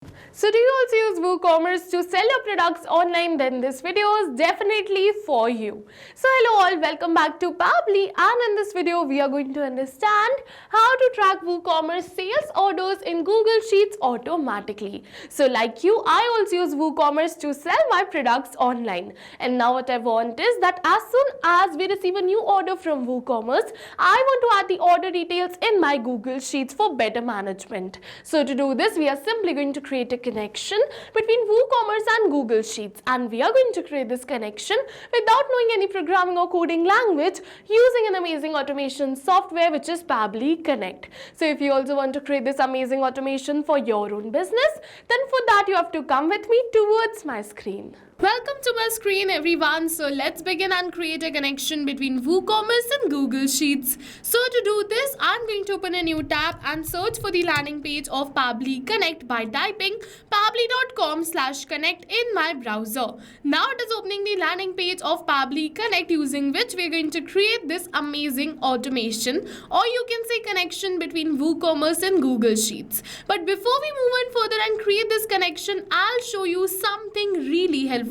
So do you also use WooCommerce to sell your products online? Then this video is definitely for you. So hello all, welcome back to Pabbly, and in this video we are going to understand how to track WooCommerce sales orders in Google Sheets automatically. So like you, I also use WooCommerce to sell my products online. And now what I want is that as soon as we receive a new order from WooCommerce, I want to add the order details in my Google Sheets for better management. So to do this, we are simply going to create a connection between WooCommerce and Google Sheets, and we are going to create this connection without knowing any programming or coding language using an amazing automation software which is Pabbly Connect. So if you also want to create this amazing automation for your own business, then for that you have to come with me towards my screen. Welcome to my screen everyone. So let's begin and create a connection between WooCommerce and Google Sheets. So to do this, I'm going to open a new tab and search for the landing page of Pabbly Connect by typing pabbly.com/connect in my browser. Now it is opening the landing page of Pabbly Connect, using which we're going to create this amazing automation, or you can say connection between WooCommerce and Google Sheets. But before we move on further and create this connection, I'll show you something really helpful.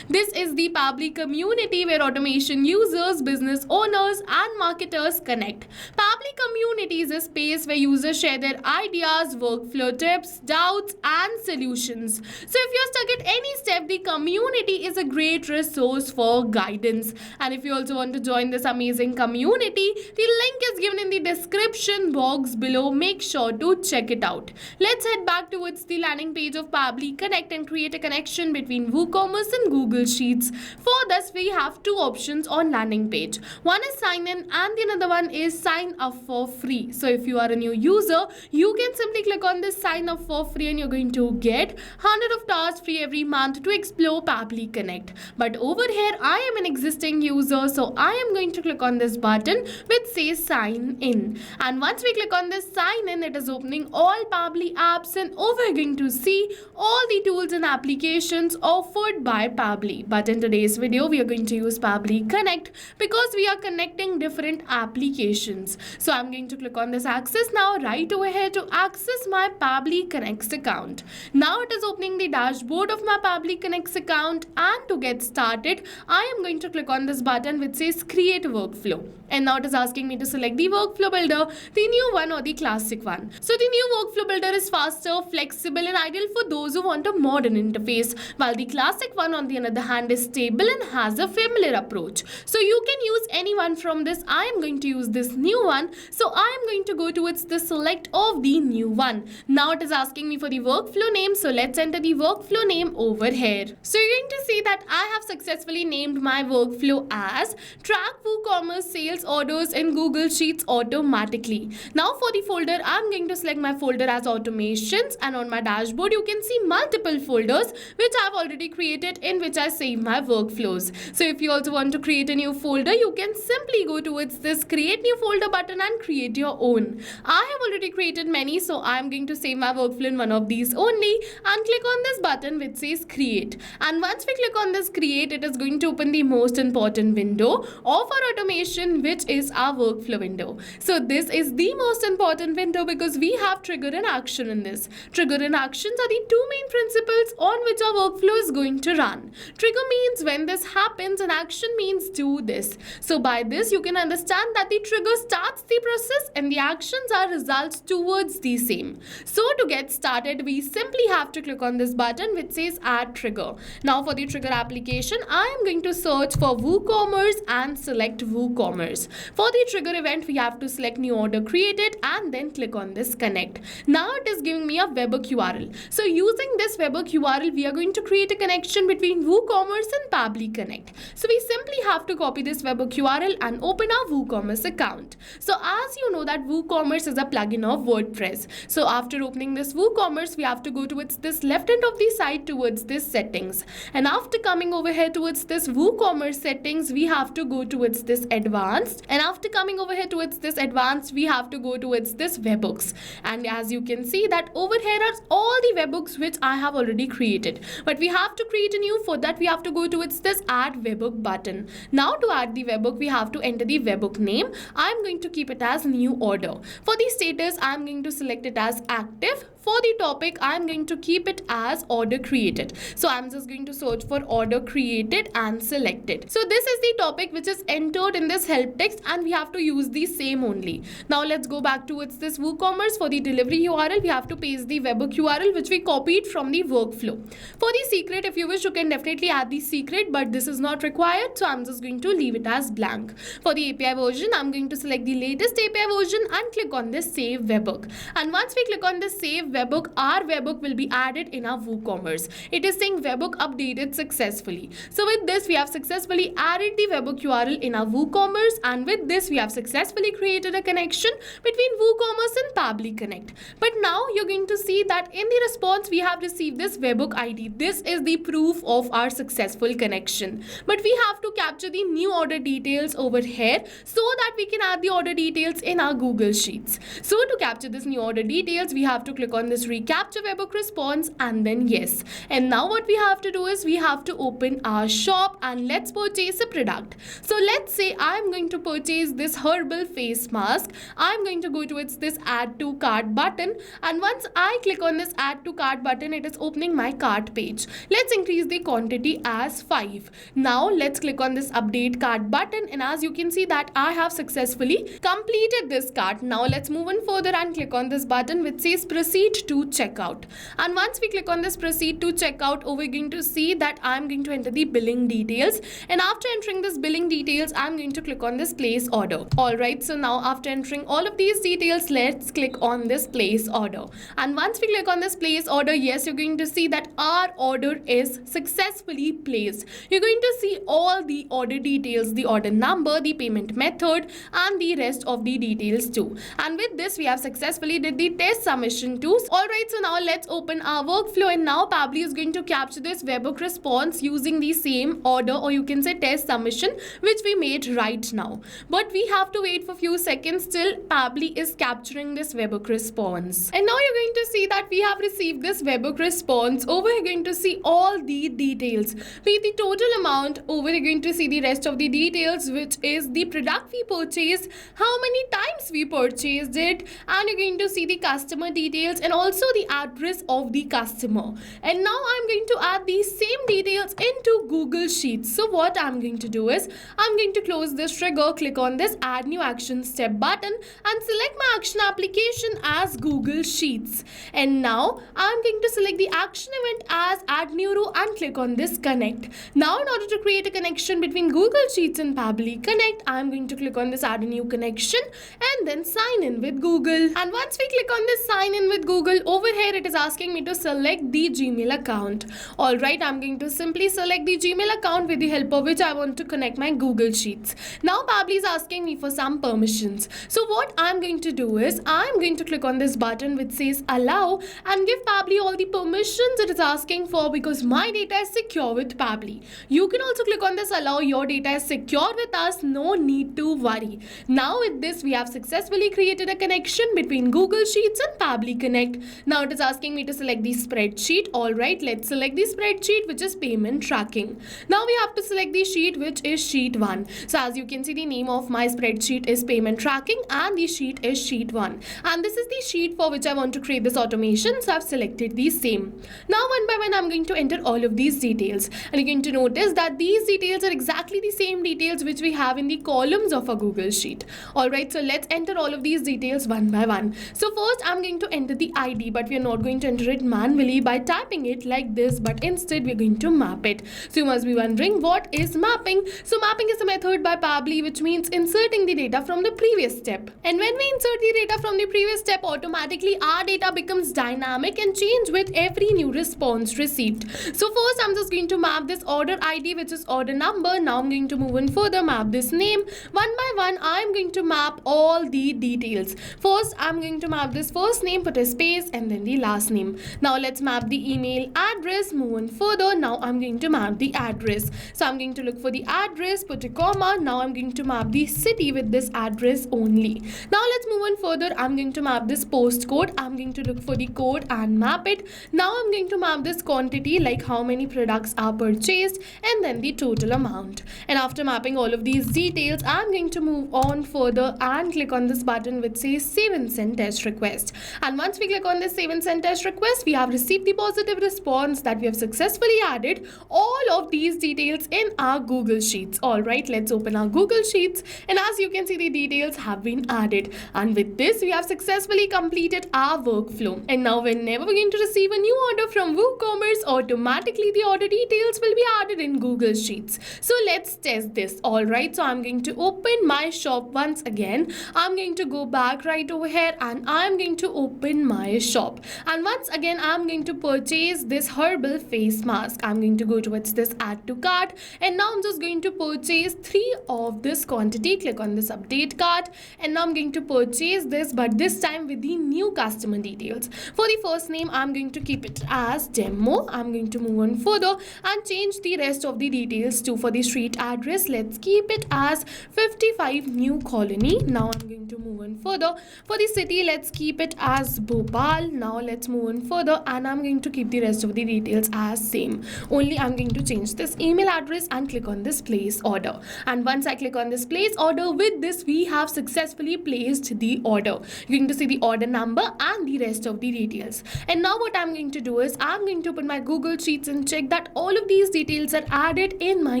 This is the Pabbly community where automation users, business owners and marketers connect. Pabbly community is a space where users share their ideas, workflow tips, doubts and solutions. So if you're stuck at any step, the community is a great resource for guidance. And if you also want to join this amazing community, the link is given in the description box below. Make sure to check it out. Let's head back towards the landing page of Pabbly Connect and create a connection between WooCommerce and Google Sheets. For this, we have two options on landing page. One is sign in and the another one is sign up for free. So if you are a new user, you can simply click on this sign up for free and you're going to get 100 of tasks free every month to explore Pabbly Connect. But over here, I am an existing user, so I am going to click on this button which says sign in. And once we click on this sign in, it is opening all Pabbly apps, and over we're going to see all the tools and applications offered by Pabbly. But in today's video, we are going to use Pabbly Connect because we are connecting different applications. So I'm going to click on this access now right over here to access my Pabbly Connect account. Now it is opening the dashboard of my Pabbly Connect account, and to get started, I am going to click on this button which says create workflow. And now it is asking me to select the workflow builder, the new one or the classic one. So the new workflow builder is faster, flexible and ideal for those who want a modern interface, while the classic one on the other hand is stable and has a familiar approach. So you can use any one from this. I am going to use this new one. So I am going to go towards the select of the new one. Now it is asking me for the workflow name. So let's enter the workflow name over here. So you're going to see that I have successfully named my workflow as track WooCommerce sales orders in Google Sheets automatically. Now for the folder, I'm going to select my folder as automations, and on my dashboard you can see multiple folders which I've already created in which I save my workflows. So if you also want to create a new folder, you can simply go towards this create new folder button and create your own. I have already created many, so I'm going to save my workflow in one of these only and click on this button which says create. And once we click on this create, it is going to open the most important window of our automation, which is our workflow window. So this is the most important window because we have trigger and action in this. Trigger and actions are the two main principles on which our workflow is going to run. Trigger means when this happens and action means do this. So by this you can understand that the trigger starts the process and the actions are results towards the same. So to get started, we simply have to click on this button which says add trigger. Now for the trigger application, I am going to search for WooCommerce and select WooCommerce. For the trigger event, we have to select new order created and then click on this connect. Now it is giving me a webhook URL. So using this webhook URL, we are going to create a connection between WooCommerce and Pabbly Connect. So we simply have to copy this webhook URL and open our WooCommerce account. So as you know that WooCommerce is a plugin of WordPress. So after opening this WooCommerce, we have to go towards this left end of the site towards this settings. And after coming over here towards this WooCommerce settings, we have to go towards this advanced. And after coming over here towards this advanced, we have to go towards this webhooks. And as you can see that over here are all the webhooks which I have already created. But we have to create a new. For that we have to go towards this add webhook button. Now to add the webhook, we have to enter the webhook name. I'm going to keep it as new order. For the status, I'm going to select it as active. for the topic, I'm going to keep it as order created. So I'm just going to search for order created and select it. So this is the topic which is entered in this help text, and we have to use the same only. Now let's go back to this WooCommerce. For the delivery URL, we have to paste the webhook URL which we copied from the workflow. For the secret, if you wish, you can definitely add the secret, but this is not required, so I'm just going to leave it as blank. For the API version, I'm going to select the latest API version and click on this save webhook. And once we click on this save webhook, our webhook will be added in our WooCommerce. It is saying webhook updated successfully. So with this, we have successfully added the webhook URL in our WooCommerce, and with this, we have successfully created a connection between WooCommerce and Pabbly Connect. But now you're going to see that in the response, we have received this webhook ID. This is the proof of our successful connection. But we have to capture the new order details over here so that we can add the order details in our Google Sheets. So to capture this new order details, we have to click on this recapture webhook response and then yes. And now what we have to do is we have to open our shop and let's purchase a product. So let's say I'm going to purchase this herbal face mask. I'm going to go to this add to cart button, and once I click on this add to cart button, it is opening my cart page. Let's increase the quantity as 5. Now let's click on this update cart button, and as you can see that I have successfully completed this cart. Now let's move on further and click on this button which says proceed to checkout. And once we click on this proceed to checkout, we're going to see that I'm going to enter the billing details, and after entering this billing details, I'm going to click on this place order. Alright, so now after entering all of these details, let's click on this place order. And once we click on this place order, yes, you're going to see that our order is successfully placed. You're going to see all the order details, the order number, the payment method, and the rest of the details too. And with this, we have successfully did the test submission too. Alright, so now let's open our workflow, and now Pabbly is going to capture this webhook response using the same order, or you can say test submission, which we made right now. But we have to wait for a few seconds till Pabbly is capturing this webhook response. And now you're going to see that we have received this webhook response. Over here, you're going to see all the details. With the total amount, over here, you're going to see the rest of the details, which is the product we purchased, how many times we purchased it, and you're going to see the customer details and also the address of the customer. And now I'm going to add these same details into Google Sheets. So what I'm going to do is I'm going to close this trigger, click on this add new action step button and select my action application as Google Sheets. And now I'm going to select the action event as add new row and click on this connect. Now in order to create a connection between Google Sheets and Pabbly Connect, I'm going to click on this add a new connection and then sign in with Google. And once we click on this sign in with Google, over here it is asking me to select the Gmail account. Alright, I'm going to simply select the Gmail account with the help of which I want to connect my Google Sheets. Now Pabbly is asking me for some permissions. So what I'm going to do is I'm going to click on this button which says allow and give Pabbly all the permissions it is asking for, because my data is secure with Pabbly. You can also click on this allow, your data is secure with us, no need to worry. Now with this, we have successfully created a connection between Google Sheets and Pabbly Connect. Now it is asking me to select the spreadsheet. Alright, let's select the spreadsheet which is payment tracking. Now we have to select the sheet which is sheet 1. So as you can see, the name of my spreadsheet is payment tracking and the sheet is sheet 1. And this is the sheet for which I want to create this automation. So I've selected the same. Now one by one, I'm going to enter all of these details. And you're going to notice that these details are exactly the same details which we have in the columns of a Google Sheet. Alright, so let's enter all of these details one by one. So first I'm going to enter the ID, but we are not going to enter it manually by typing it like this, but instead we're going to map it. So you must be wondering, what is mapping? So mapping is a method by Pabbly which means inserting the data from the previous step. And when we insert the data from the previous step, automatically our data becomes dynamic and change with every new response received. So first I'm just going to map this order ID which is order number. Now I'm going to move on further, map this name. One by one I'm going to map all the details. First I'm going to map this first name, put a space and then the last name. Now let's map the email address, move on further. Now I'm going to map the address. So I'm going to look for the address, put a comma. Now I'm going to map the city with this address only. Now let's move on further. I'm going to map this postcode. I'm going to look for the code and map it. Now I'm going to map this quantity, like how many products are purchased and then the total amount. And after mapping all of these details, I'm going to move on further and click on this button which says save and send test request. And once we click click on this save and send test request, we have received the positive response that we have successfully added all of these details in our Google Sheets. Alright, let's open our Google Sheets, and as you can see, the details have been added, and with this we have successfully completed our workflow. And now whenever we're going to receive a new order from WooCommerce, automatically the order details will be added in Google Sheets. So let's test this. Alright, so I'm going to open my shop once again. I'm going to go back right over here and I'm going to open my shop, and once again I'm going to purchase this herbal face mask. I'm going to go towards this add to cart, and now I'm just going to purchase 3 of this quantity. Click on this update cart, and now I'm going to purchase this, but this time with the new customer details. For the first name, I'm going to keep it as demo. I'm going to move on further and change the rest of the details too. For the street address, let's keep it as 55 New Colony. Now I'm going to move on further. For the city, let's keep it as Bhopal. Now let's move on further, and I'm going to keep the rest of the details as same. Only I'm going to change this email address and click on this place order. And once I click on this place order, with this we have successfully placed the order. You're going to see the order number and the rest of the details. And now what I'm going to do is I'm going to open my Google Sheets and check that all of these details are added in my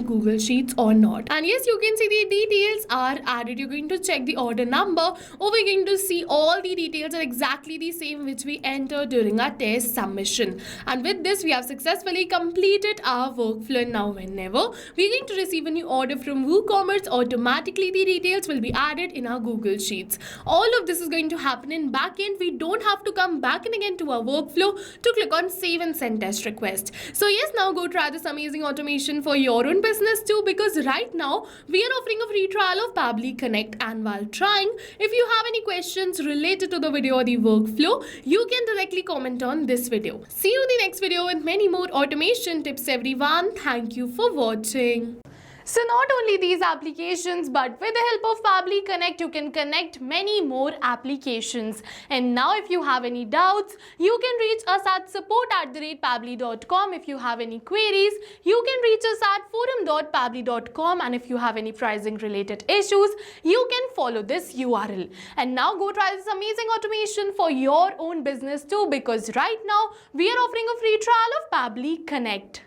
Google Sheets or not. And yes, you can see the details are added. You're going to check the order number, or we're going to see all the details are exactly the same which we entered during our test submission. And with this we have successfully completed our workflow. And now whenever we're going to receive a new order from WooCommerce, automatically the details will be added in our Google Sheets. All of this is going to happen in backend. We don't have to come back in again to our workflow to click on save and send test request. So yes, now go try this amazing automation for your own business too, because right now we are offering a free trial of Pabbly Connect. And while trying, if you have any questions related to the video or the workflow, you can directly comment on this video. See you in the next video with many more automation tips, everyone. Thank you for watching. So not only these applications, but with the help of Pabbly Connect, you can connect many more applications. And now if you have any doubts, you can reach us at support@pabbly.com. If you have any queries, you can reach us at forum.pabbly.com. And if you have any pricing related issues, you can follow this URL. And now go try this amazing automation for your own business too, because right now we are offering a free trial of Pabbly Connect.